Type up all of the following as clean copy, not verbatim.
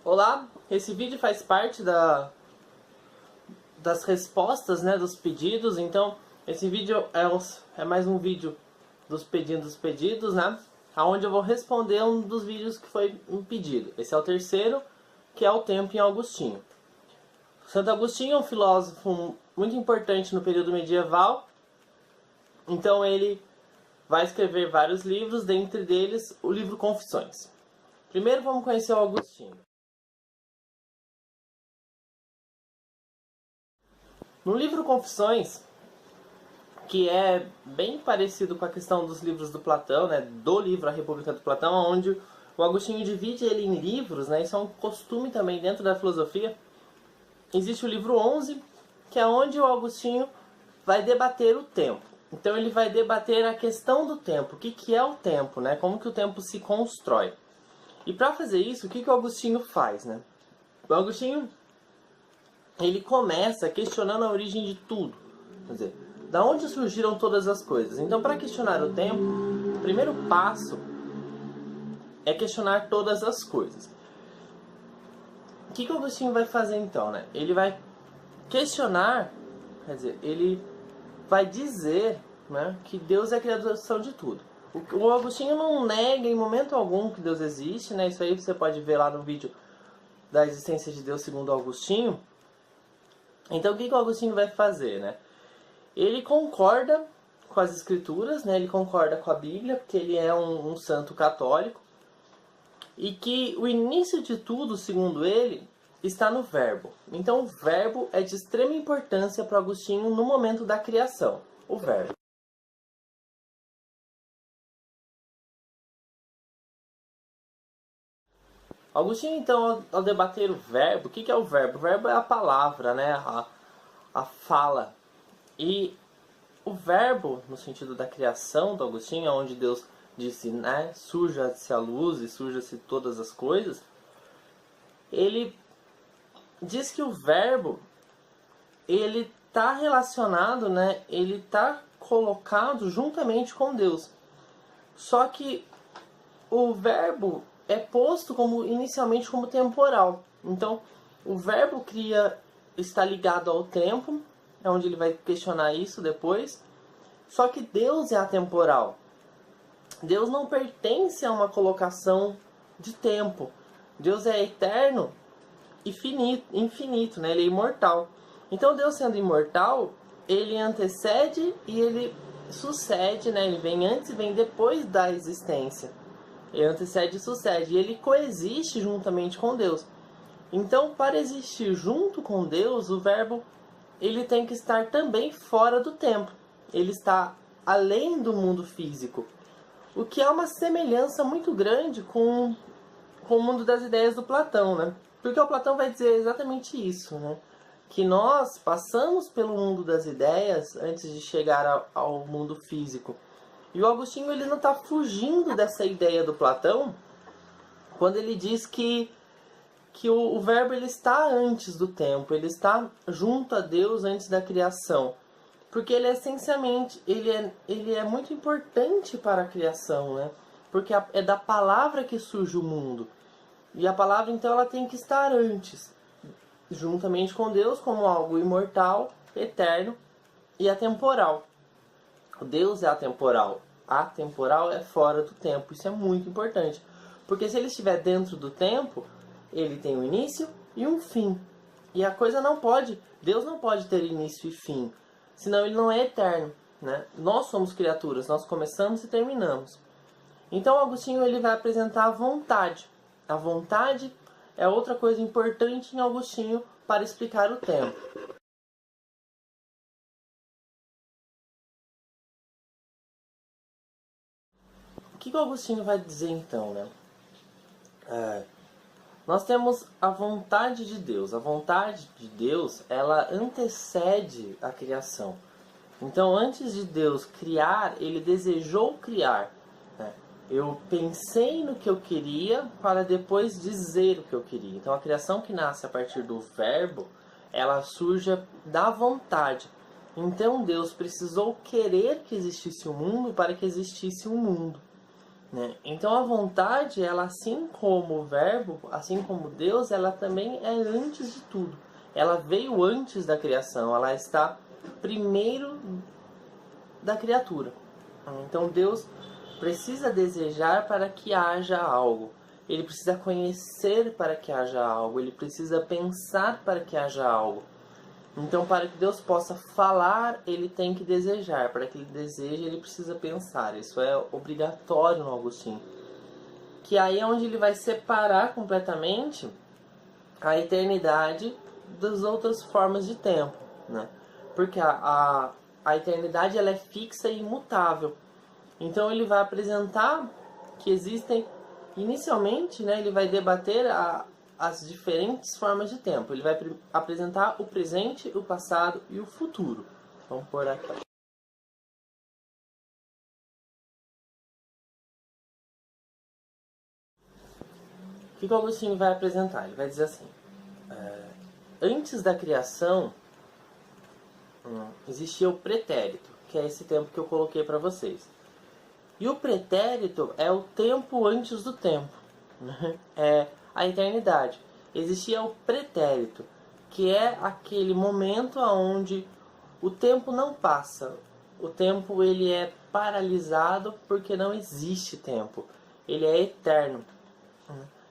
Olá, esse vídeo faz parte das respostas, né, dos pedidos. Então esse vídeo é mais um vídeo dos pedidos, né, onde eu vou responder um dos vídeos que foi um pedido. Esse é o terceiro, que é o tempo em Agostinho. Santo Agostinho é um filósofo muito importante no período medieval. Então ele vai escrever vários livros, dentre eles o livro Confissões. Primeiro vamos conhecer o Agostinho. No livro Confissões, que é bem parecido com a questão dos livros do Platão, né, do livro A República do Platão, onde o Agostinho divide ele em livros, né, isso é um costume também dentro da filosofia. Existe o livro 11, que é onde o Agostinho vai debater o tempo. Então ele vai debater a questão do tempo, o que é o tempo, né, como que o tempo se constrói. E para fazer isso, o que o Agostinho faz, né? O Agostinho ele começa questionando a origem de tudo. Quer dizer, da onde surgiram todas as coisas? Então, para questionar o tempo, o primeiro passo é questionar todas as coisas. O que o Agostinho vai fazer então, né? Ele vai questionar, quer dizer, ele vai dizer, né, que Deus é a criação de tudo. O Agostinho não nega em momento algum que Deus existe, né? Isso aí você pode ver lá no vídeo da existência de Deus segundo Agostinho. Então o que o Agostinho vai fazer, né? Ele concorda com as escrituras, né? Ele concorda com a Bíblia, porque ele é um santo católico. E que o início de tudo, segundo ele, está no verbo. Então o verbo é de extrema importância para Agostinho no momento da criação. O verbo. Agostinho, então, ao debater o verbo, o que é o verbo? O verbo é a palavra, né? A fala. E o verbo, no sentido da criação do Agostinho, onde Deus disse, né, surja-se a luz e surja-se todas as coisas, ele diz que o verbo, ele está relacionado, né, ele está colocado juntamente com Deus. Só que o verbo é posto inicialmente como temporal. Então, o verbo está ligado ao tempo, é onde ele vai questionar isso depois. Só que Deus é atemporal. Deus não pertence a uma colocação de tempo. Deus é eterno e infinito, né? Ele é imortal. Então Deus sendo imortal, ele antecede e ele sucede, né? Ele vem antes e vem depois da existência. Ele antecede e sucede. E ele coexiste juntamente com Deus. Então, para existir junto com Deus, o verbo ele tem que estar também fora do tempo. Ele está além do mundo físico. O que é uma semelhança muito grande com o mundo das ideias do Platão, né? Porque o Platão vai dizer exatamente isso, né? Que nós passamos pelo mundo das ideias antes de chegar ao mundo físico. E o Agostinho ele não está fugindo dessa ideia do Platão quando ele diz que o verbo ele está antes do tempo, ele está junto a Deus antes da criação. Porque ele essencialmente, ele é muito importante para a criação, né? Porque é da palavra que surge o mundo. E a palavra, então, ela tem que estar antes, juntamente com Deus, como algo imortal, eterno e atemporal. Deus é atemporal. Atemporal é fora do tempo. Isso é muito importante. Porque se ele estiver dentro do tempo, ele tem um início e um fim. E a coisa não pode, Deus não pode ter início e fim. Senão ele não é eterno, né? Nós somos criaturas, nós começamos e terminamos. Então Agostinho ele vai apresentar a vontade. A vontade é outra coisa importante em Agostinho para explicar o tempo. O que o Agostinho vai dizer então, né? Nós temos a vontade de Deus. A vontade de Deus, ela antecede a criação. Então, antes de Deus criar, Ele desejou criar, né? Eu pensei no que eu queria para depois dizer o que eu queria. Então, a criação que nasce a partir do verbo, ela surge da vontade. Então, Deus precisou querer que existisse o mundo para que existisse o mundo, né? Então, a vontade, ela, assim como o verbo, assim como Deus, ela também é antes de tudo. Ela veio antes da criação, ela está primeiro da criatura. Então, Deus precisa desejar para que haja algo. Ele precisa conhecer para que haja algo. Ele precisa pensar para que haja algo. Então, para que Deus possa falar, ele tem que desejar. Para que ele deseje, ele precisa pensar. Isso é obrigatório no Agostinho. Que aí é onde ele vai separar completamente a eternidade das outras formas de tempo, né? Porque a eternidade, ela é fixa e imutável. Então ele vai apresentar que existem, inicialmente, né, ele vai debater as diferentes formas de tempo. Ele vai apresentar o presente, o passado e o futuro. Vamos por aqui. O que o Agostinho vai apresentar? Ele vai dizer assim: antes da criação existia o pretérito, que é esse tempo que eu coloquei para vocês. E o pretérito é o tempo antes do tempo, né? É a eternidade. Existia o pretérito, que é aquele momento onde o tempo não passa. O tempo, ele é paralisado porque não existe tempo. Ele é eterno.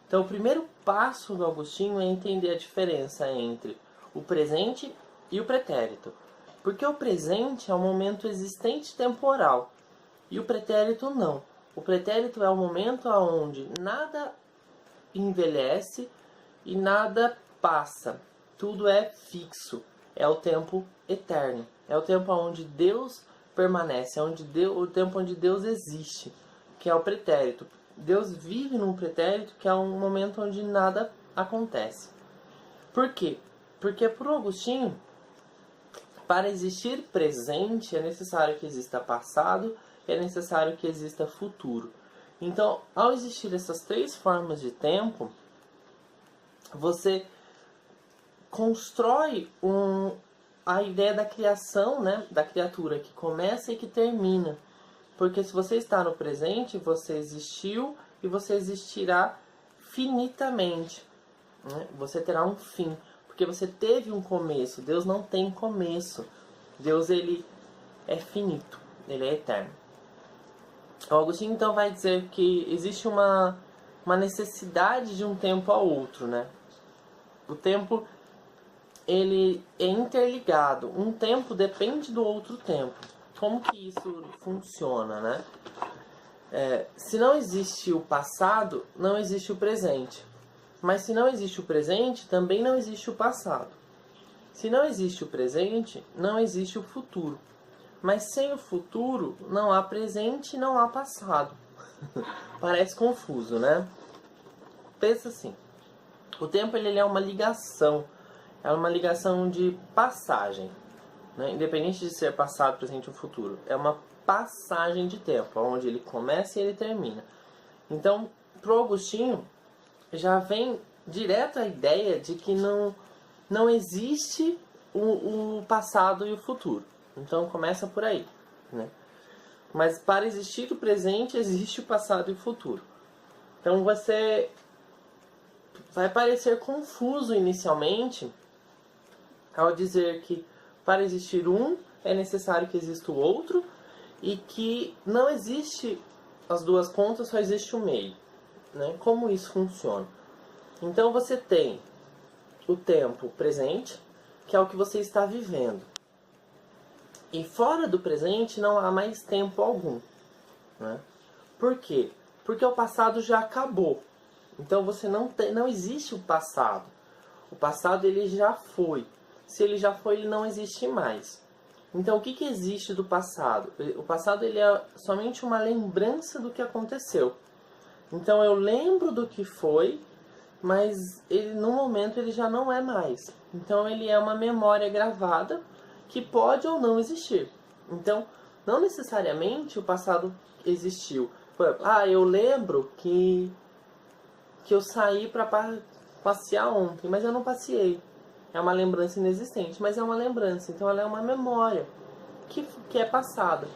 Então, o primeiro passo do Agostinho é entender a diferença entre o presente e o pretérito. Porque o presente é um momento existente temporal. E o pretérito não. O pretérito é o momento onde nada envelhece e nada passa. Tudo é fixo. É o tempo eterno. É o tempo onde Deus permanece. É o tempo onde Deus existe. Que é o pretérito. Deus vive num pretérito que é um momento onde nada acontece. Por quê? Porque para o Agostinho, para existir presente, é necessário que exista passado, é necessário que exista futuro. Então, ao existir essas três formas de tempo, você constrói a ideia da criação, né, da criatura, que começa e que termina. Porque se você está no presente, você existiu e você existirá finitamente, né? Você terá um fim, porque você teve um começo. Deus não tem começo. Deus, ele é finito, ele é eterno. O Agostinho então vai dizer que existe uma necessidade de um tempo ao outro, né? O tempo, ele é interligado. Um tempo depende do outro tempo. Como que isso funciona, né? Se não existe o passado, não existe o presente. Mas se não existe o presente, também não existe o passado. Se não existe o presente, não existe o futuro. Mas sem o futuro, não há presente e não há passado. Parece confuso, né? Pensa assim. O tempo, ele é uma ligação. É uma ligação de passagem, né? Independente de ser passado, presente ou futuro. É uma passagem de tempo, onde ele começa e ele termina. Então, pro Agostinho, já vem direto a ideia de que não existe o passado e o futuro. Então começa por aí, né? Mas para existir o presente, existe o passado e o futuro. Então você vai parecer confuso inicialmente ao dizer que para existir um é necessário que exista o outro e que não existe as duas pontas, só existe o meio, né? Como isso funciona? Então você tem o tempo presente, que é o que você está vivendo. E fora do presente não há mais tempo algum, né? Por quê? Porque o passado já acabou. Então você não existe o passado. O passado, ele já foi. Se ele já foi, ele não existe mais. Então o que existe do passado? O passado, ele é somente uma lembrança do que aconteceu. Então eu lembro do que foi mas ele, no momento ele já não é mais. Então ele é uma memória gravada que pode ou não existir. Então, não necessariamente o passado existiu. Por exemplo, eu lembro que eu saí para passear ontem, mas eu não passeei. É uma lembrança inexistente, mas é uma lembrança. Então ela é uma memória que é passada,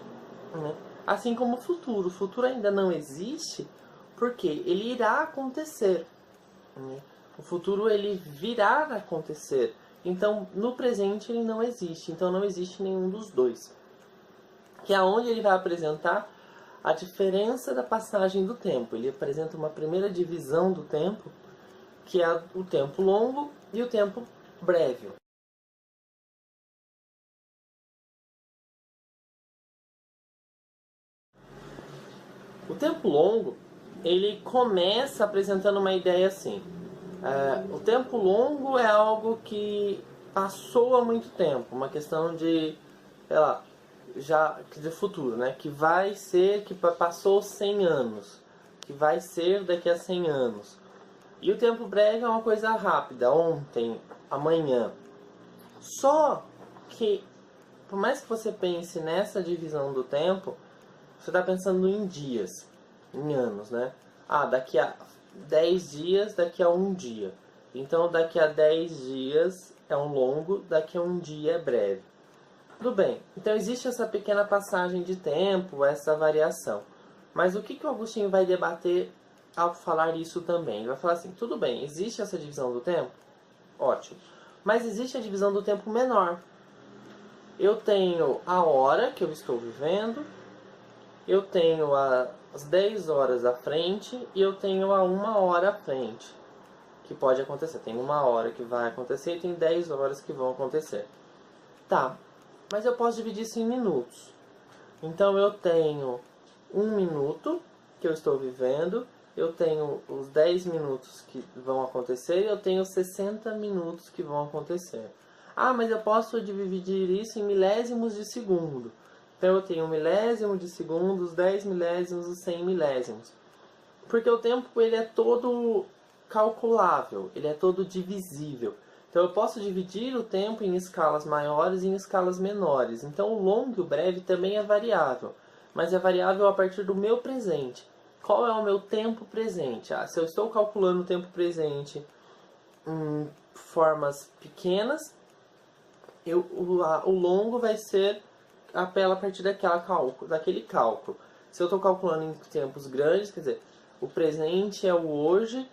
né? Assim como o futuro. O futuro ainda não existe porque ele irá acontecer, né? O futuro ele virá a acontecer. Então no presente ele não existe. Então não existe nenhum dos dois. Que é onde ele vai apresentar a diferença da passagem do tempo. Ele apresenta uma primeira divisão do tempo, que é o tempo longo e o tempo breve. O tempo longo, ele começa apresentando uma ideia assim. O tempo longo é algo que passou há muito tempo, uma questão de, sei lá, já de futuro, né? Que vai ser, que passou 100 anos, que vai ser daqui a 100 anos. E o tempo breve é uma coisa rápida, ontem, amanhã. Só que, por mais que você pense nessa divisão do tempo, você está pensando em dias, em anos, né? Daqui a 10 dias, daqui a um dia. Então, daqui a 10 dias é um longo, daqui a um dia é breve. Tudo bem, então existe essa pequena passagem de tempo, essa variação. Mas o que o Agostinho vai debater ao falar isso também? Ele vai falar assim, tudo bem, existe essa divisão do tempo? Ótimo. Mas existe a divisão do tempo menor. Eu tenho a hora que eu estou vivendo, eu tenho as 10 horas à frente e eu tenho a 1 hora à frente. Que pode acontecer. Tem 1 hora que vai acontecer e tem 10 horas que vão acontecer. Tá, mas eu posso dividir isso em minutos. Então eu tenho 1 minuto que eu estou vivendo, eu tenho os 10 minutos que vão acontecer e eu tenho 60 minutos que vão acontecer. Mas eu posso dividir isso em milésimos de segundo. Então eu tenho 1 milésimo de segundo, os 10 milésimos, os 100 milésimos. Porque o tempo ele é todo calculável, ele é todo divisível. Então eu posso dividir o tempo em escalas maiores e em escalas menores. Então o longo e o breve também é variável, mas é variável a partir do meu presente. Qual é o meu tempo presente? Se eu estou calculando o tempo presente em formas pequenas, o longo vai ser a partir daquele cálculo. Se eu estou calculando em tempos grandes, quer dizer, o presente é o hoje,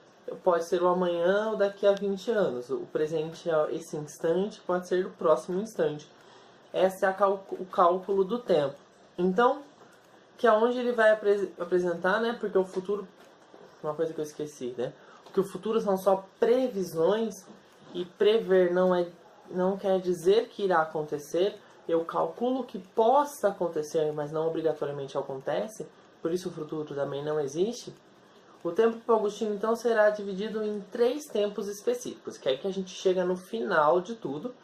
pode ser o amanhã ou daqui a 20 anos. O presente é esse instante, pode ser o próximo instante. Esse é o cálculo do tempo. Então, que é onde ele vai apresentar, né? Porque o futuro, uma coisa que eu esqueci, né? Porque o futuro são só previsões e prever não quer dizer que irá acontecer. Eu calculo que possa acontecer, mas não obrigatoriamente acontece. Por isso o futuro também não existe. O tempo para Agostinho, então, será dividido em 3 tempos específicos, que é aí que a gente chega no final de tudo,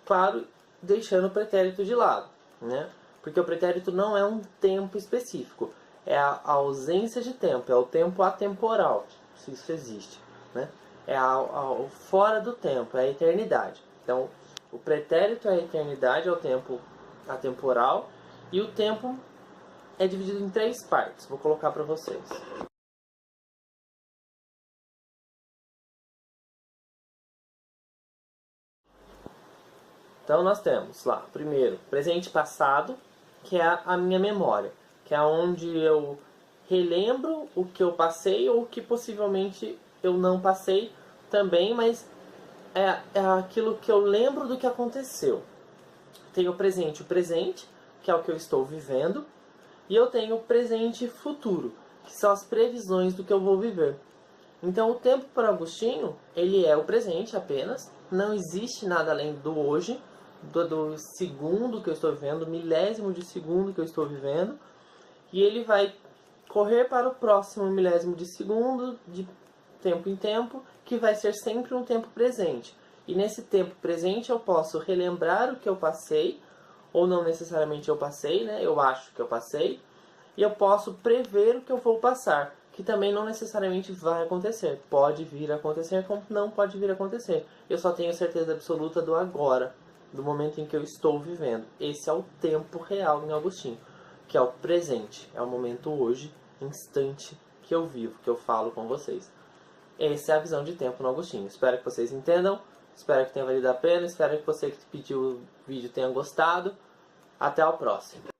claro, deixando o pretérito de lado, né? Porque o pretérito não é um tempo específico, é a ausência de tempo, é o tempo atemporal, se isso existe, né? É fora do tempo, é a eternidade. Então, o pretérito é a eternidade, é o tempo atemporal, e o tempo é dividido em 3 partes, vou colocar para vocês. Então nós temos lá, primeiro, presente passado, que é a minha memória, que é onde eu relembro o que eu passei ou o que possivelmente eu não passei também, mas é aquilo que eu lembro do que aconteceu. Tenho o presente, que é o que eu estou vivendo, e eu tenho o presente e futuro, que são as previsões do que eu vou viver. Então o tempo para Agostinho, ele é o presente apenas, não existe nada além do hoje, do segundo que eu estou vivendo, milésimo de segundo que eu estou vivendo, e ele vai correr para o próximo milésimo de segundo, de tempo em tempo, que vai ser sempre um tempo presente. E nesse tempo presente eu posso relembrar o que eu passei, ou não necessariamente eu passei, né? Eu acho que eu passei, e eu posso prever o que eu vou passar, que também não necessariamente vai acontecer. Pode vir a acontecer, como não pode vir a acontecer. Eu só tenho certeza absoluta do agora, do momento em que eu estou vivendo. Esse é o tempo real em Agostinho, que é o presente, é o momento hoje, instante que eu vivo, que eu falo com vocês. Essa é a visão de tempo no Agostinho. Espero que vocês entendam, espero que tenha valido a pena, espero que você que pediu o vídeo tenha gostado. Até o próximo.